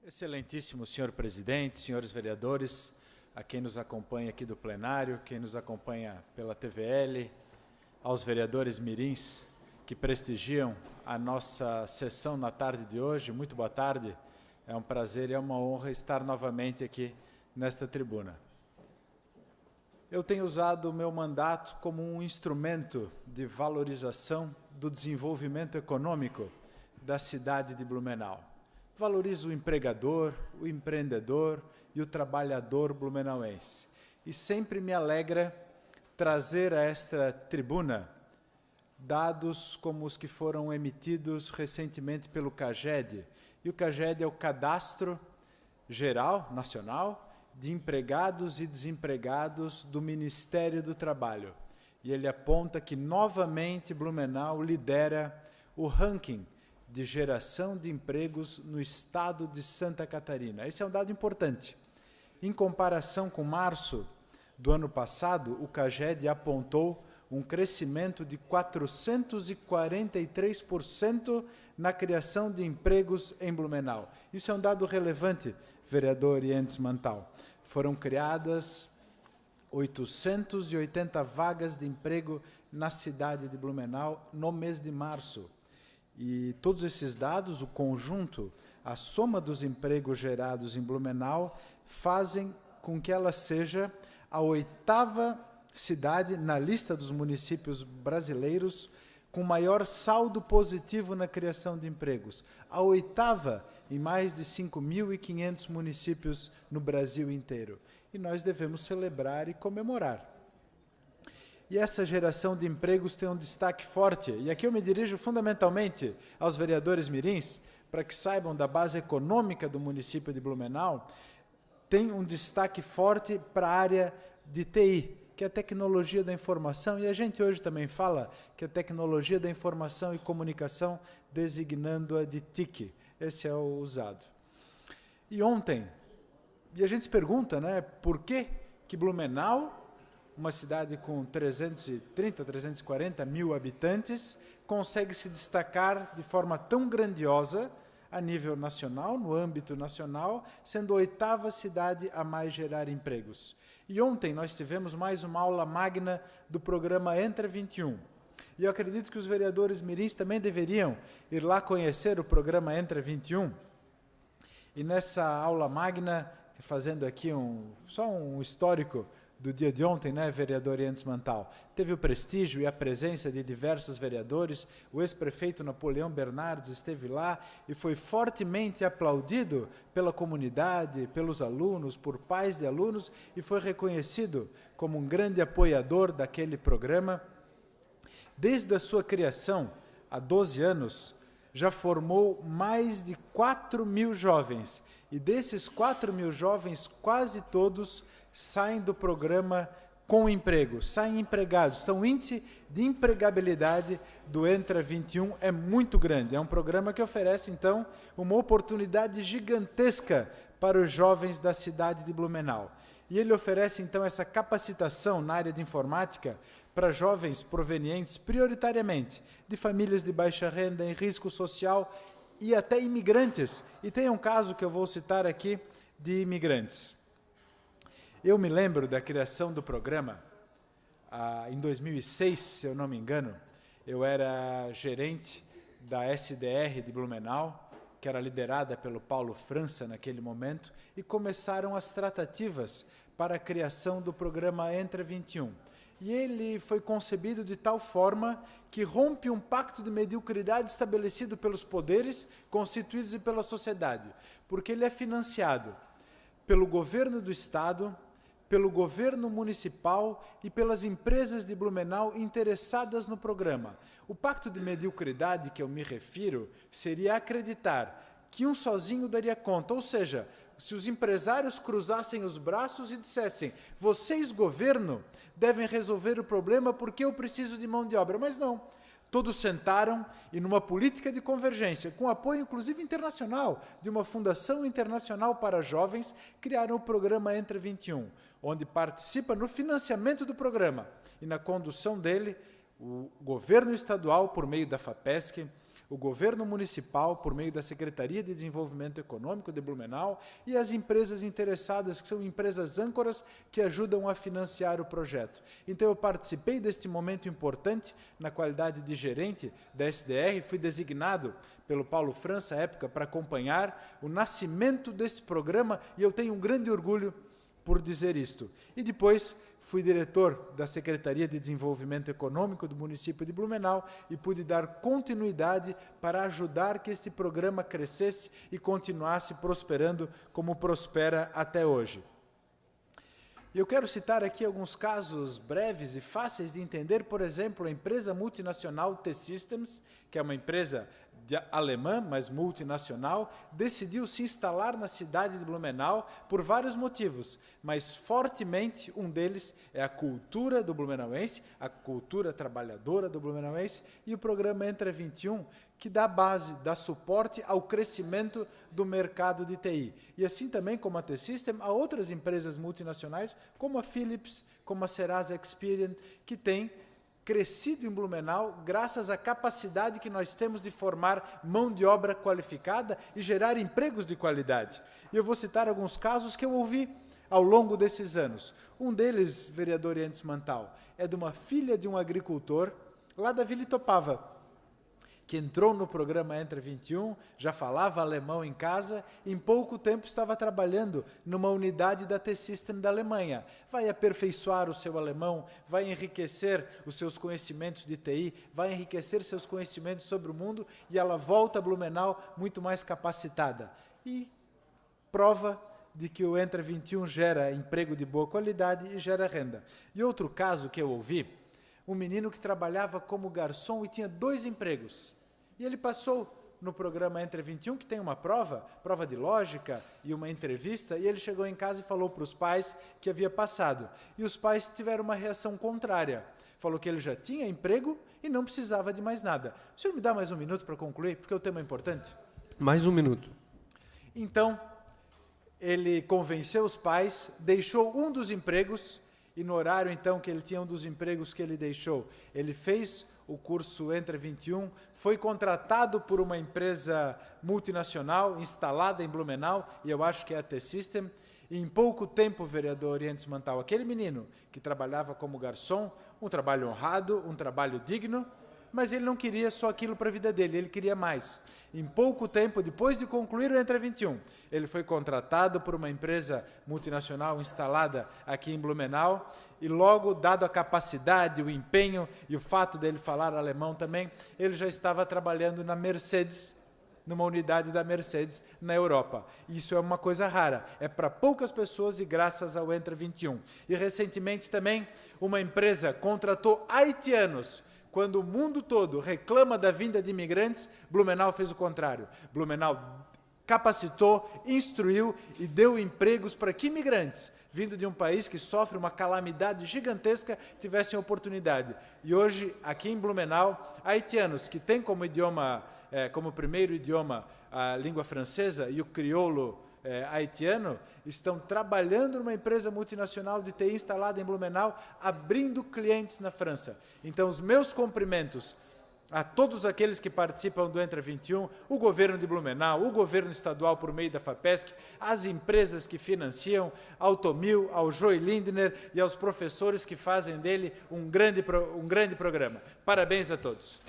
Excelentíssimo senhor presidente, senhores vereadores, a quem nos acompanha aqui do plenário, quem nos acompanha pela TVL, aos vereadores mirins que prestigiam a nossa sessão na tarde de hoje, muito boa tarde, é um prazer e é uma honra estar novamente aqui nesta tribuna. Eu tenho usado o meu mandato como um instrumento de valorização do desenvolvimento econômico da cidade de Blumenau. Valorizo o empregador, o empreendedor e o trabalhador blumenauense. E sempre me alegra trazer a esta tribuna dados como os que foram emitidos recentemente pelo CAGED. E o CAGED é o Cadastro Geral Nacional de Empregados e Desempregados do Ministério do Trabalho. E ele aponta que, novamente, Blumenau lidera o ranking de geração de empregos no estado de Santa Catarina. Esse é um dado importante. Em comparação com março do ano passado, o CAGED apontou um crescimento de 443% na criação de empregos em Blumenau. Isso é um dado relevante, vereador Ientes Mantal. Foram criadas 880 vagas de emprego na cidade de Blumenau no mês de março. E todos esses dados, o conjunto, a soma dos empregos gerados em Blumenau, fazem com que ela seja a 8ª cidade na lista dos municípios brasileiros com maior saldo positivo na criação de empregos. A 8ª em mais de 5.500 municípios no Brasil inteiro. E nós devemos celebrar e comemorar. E essa geração de empregos tem um destaque forte. E aqui eu me dirijo fundamentalmente aos vereadores mirins, para que saibam da base econômica do município de Blumenau, tem um destaque forte para a área de TI, que é a tecnologia da informação, e a gente hoje também fala que a tecnologia da informação e comunicação, designando-a de TIC. Esse é o usado. E ontem, e a gente se pergunta, né, por que Blumenau, uma cidade com 330, 340 mil habitantes, consegue se destacar de forma tão grandiosa a nível nacional, no âmbito nacional, sendo a 8ª cidade a mais gerar empregos. E ontem nós tivemos mais uma aula magna do programa Entra 21. E eu acredito que os vereadores mirins também deveriam ir lá conhecer o programa Entra 21. E nessa aula magna, fazendo aqui só um histórico do dia de ontem, né, vereador Ientes Mantal, teve o prestígio e a presença de diversos vereadores, o ex-prefeito Napoleão Bernardes esteve lá e foi fortemente aplaudido pela comunidade, pelos alunos, por pais de alunos, e foi reconhecido como um grande apoiador daquele programa. Desde a sua criação, há 12 anos, já formou mais de 4.000 jovens, e desses 4.000 jovens, quase todos saem do programa com emprego, saem empregados. Então, o índice de empregabilidade do Entra 21 é muito grande. É um programa que oferece, então, uma oportunidade gigantesca para os jovens da cidade de Blumenau. E ele oferece, então, essa capacitação na área de informática para jovens provenientes, prioritariamente, de famílias de baixa renda, em risco social e até imigrantes. E tem um caso que eu vou citar aqui de imigrantes. Eu me lembro da criação do programa, em 2006, se eu não me engano, eu era gerente da SDR de Blumenau, que era liderada pelo Paulo França naquele momento, e começaram as tratativas para a criação do programa Entra 21. E ele foi concebido de tal forma que rompe um pacto de mediocridade estabelecido pelos poderes constituídos e pela sociedade, porque ele é financiado pelo governo do Estado, pelo governo municipal e pelas empresas de Blumenau interessadas no programa. O pacto de mediocridade que eu me refiro seria acreditar que um sozinho daria conta, ou seja, se os empresários cruzassem os braços e dissessem: vocês, governo, devem resolver o problema porque eu preciso de mão de obra. Mas não. Todos sentaram e, numa política de convergência, com apoio inclusive internacional, de uma fundação internacional para jovens, criaram o programa Entra 21, onde participa no financiamento do programa e na condução dele o governo estadual, por meio da FAPESC, o governo municipal, por meio da Secretaria de Desenvolvimento Econômico de Blumenau, e as empresas interessadas, que são empresas âncoras, que ajudam a financiar o projeto. Então, eu participei deste momento importante, na qualidade de gerente da SDR, fui designado pelo Paulo França, à época, para acompanhar o nascimento deste programa, e eu tenho um grande orgulho por dizer isto. E depois fui diretor da Secretaria de Desenvolvimento Econômico do município de Blumenau e pude dar continuidade para ajudar que este programa crescesse e continuasse prosperando como prospera até hoje. E eu quero citar aqui alguns casos breves e fáceis de entender. Por exemplo, a empresa multinacional T-Systems, que é uma empresa alemã, mas multinacional, decidiu se instalar na cidade de Blumenau por vários motivos, mas fortemente um deles é a cultura do blumenauense, a cultura trabalhadora do blumenauense, e o programa Entra 21, que dá base, dá suporte ao crescimento do mercado de TI. E assim também como a T-System, há outras empresas multinacionais, como a Philips, como a Serasa Experian, que têm crescido em Blumenau graças à capacidade que nós temos de formar mão de obra qualificada e gerar empregos de qualidade. E eu vou citar alguns casos que eu ouvi ao longo desses anos. Um deles, vereador Entes Mantal, é de uma filha de um agricultor lá da Vila Itopava, que entrou no programa Entra 21, já falava alemão em casa, em pouco tempo estava trabalhando numa unidade da T-System da Alemanha. Vai aperfeiçoar o seu alemão, vai enriquecer os seus conhecimentos de TI, vai enriquecer seus conhecimentos sobre o mundo, e ela volta a Blumenau muito mais capacitada. E prova de que o Entra 21 gera emprego de boa qualidade e gera renda. E outro caso que eu ouvi, um menino que trabalhava como garçom e tinha 2 empregos. E ele passou no programa Entra 21, que tem uma prova de lógica e uma entrevista, e ele chegou em casa e falou para os pais que havia passado. E os pais tiveram uma reação contrária. Falou que ele já tinha emprego e não precisava de mais nada. O senhor me dá mais um minuto para concluir, porque o tema é importante? Mais um minuto. Então, ele convenceu os pais, deixou um dos empregos, e no horário, então, que ele tinha um dos empregos que ele deixou, ele fez o curso Entra 21, foi contratado por uma empresa multinacional instalada em Blumenau, e eu acho que é a T-System, e em pouco tempo, vereador Entes Mantal, aquele menino que trabalhava como garçom, um trabalho honrado, um trabalho digno, mas ele não queria só aquilo para a vida dele, ele queria mais. Em pouco tempo, depois de concluir o Entra 21, ele foi contratado por uma empresa multinacional instalada aqui em Blumenau, e logo, dado a capacidade, o empenho e o fato dele falar alemão também, ele já estava trabalhando na Mercedes, numa unidade da Mercedes na Europa. Isso é uma coisa rara, é para poucas pessoas e graças ao Entra 21. E recentemente também, uma empresa contratou haitianos. Quando o mundo todo reclama da vinda de imigrantes, Blumenau fez o contrário. Blumenau capacitou, instruiu e deu empregos para que imigrantes, vindo de um país que sofre uma calamidade gigantesca, tivessem oportunidade. E hoje, aqui em Blumenau, haitianos que têm como idioma, como primeiro idioma a língua francesa e o crioulo haitiano, estão trabalhando numa empresa multinacional de TI instalada em Blumenau, abrindo clientes na França. Então, os meus cumprimentos a todos aqueles que participam do Entra 21, o governo de Blumenau, o governo estadual por meio da FAPESC, as empresas que financiam, ao Tomil, ao Joy Lindner e aos professores que fazem dele um grande programa. Parabéns a todos.